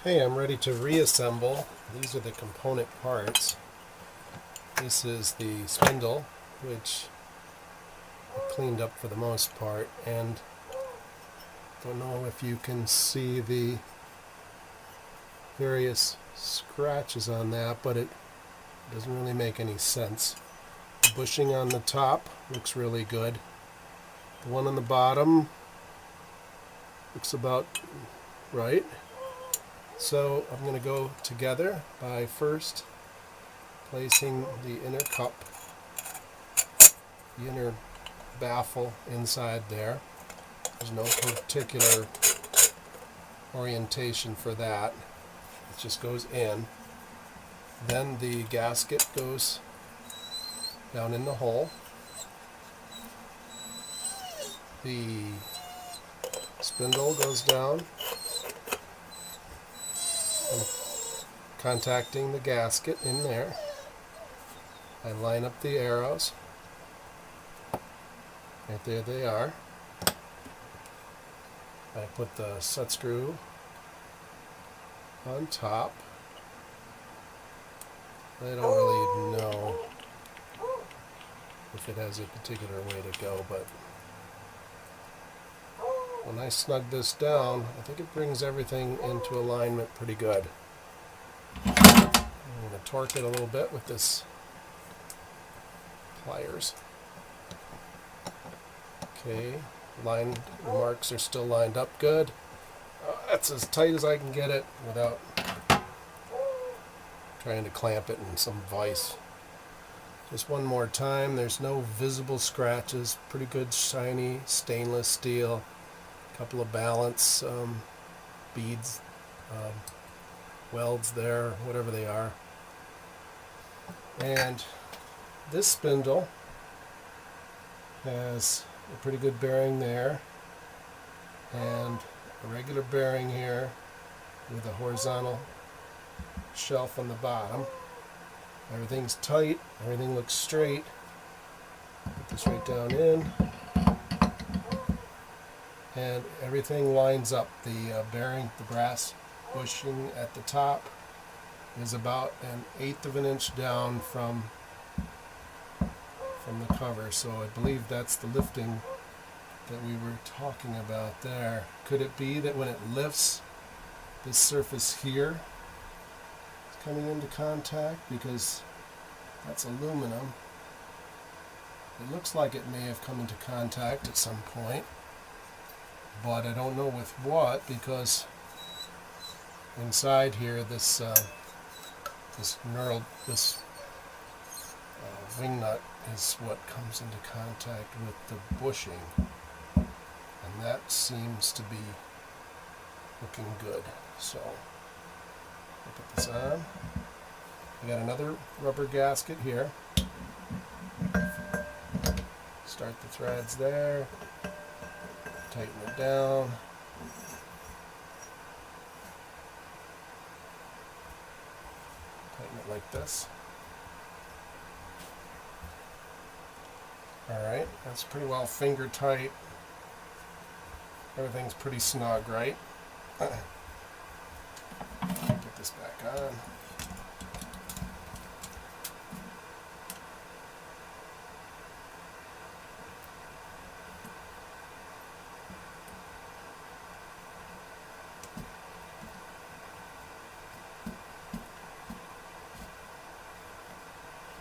Okay, I'm ready to reassemble. These are the component parts. This is the spindle, which I cleaned up for the most part, and don't know if you can see the various scratches on that, but it doesn't really make any sense. The bushing on the top looks really good. The one on the bottom looks about right. So I'm going to go together by first placing the inner cup, the inner baffle inside there. There's no particular orientation for that. It just goes in. Then the gasket goes down in the hole. The spindle goes down, and contacting the gasket in there. I line up the arrows. Right there they are. I put the set screw on top. I don't really know if it has a particular way to go, but when I snug this down, I think it brings everything into alignment pretty good. I'm going to torque it a little bit with this pliers. Okay, the marks are still lined up good. That's as tight as I can get it without trying to clamp it in some vise. Just one more time. There's no visible scratches. Pretty good shiny stainless steel. Couple of balance beads, welds there, whatever they are. And this spindle has a pretty good bearing there, and a regular bearing here with a horizontal shelf on the bottom. Everything's tight, everything looks straight. Put this right down in, and everything lines up. The bearing, the brass bushing at the top is about 1/8 of an inch down from the cover, so I believe that's the lifting that we were talking about there. Could it be that when it lifts, this surface here is coming into contact, because that's aluminum? It looks like it may have come into contact at some point, but I don't know with what, because inside here this wing nut is what comes into contact with the bushing, and that seems to be looking good. So I'll put this on. I got another rubber gasket here. Start the threads there, tighten it down. Tighten it like this. Alright, that's pretty well finger tight. Everything's pretty snug, right? Put this back on.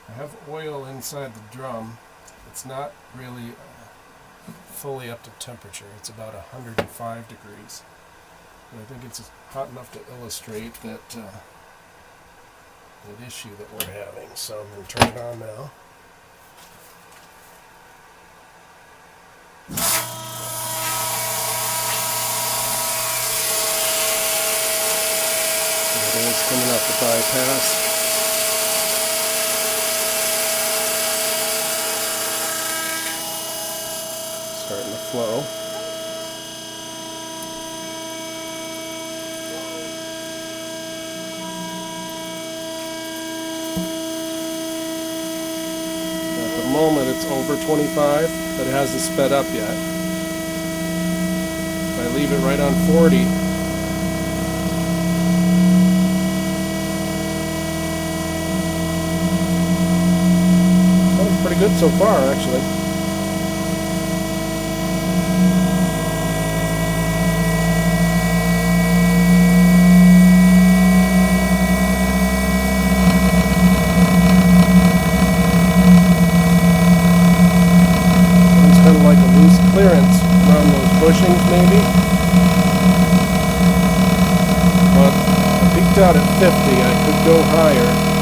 I have oil inside the drum. It's not really fully up to temperature. It's about 105 degrees. And I think it's hot enough to illustrate that issue that we're having. So I'm going to turn it on now. Everything's coming off the bypass. Starting to flow. At the moment it's over 25, but it hasn't sped up yet. If I leave it right on 40, good so far, actually. It's kind of like a loose clearance around those bushings, maybe. But I peaked out at 50. I could go higher.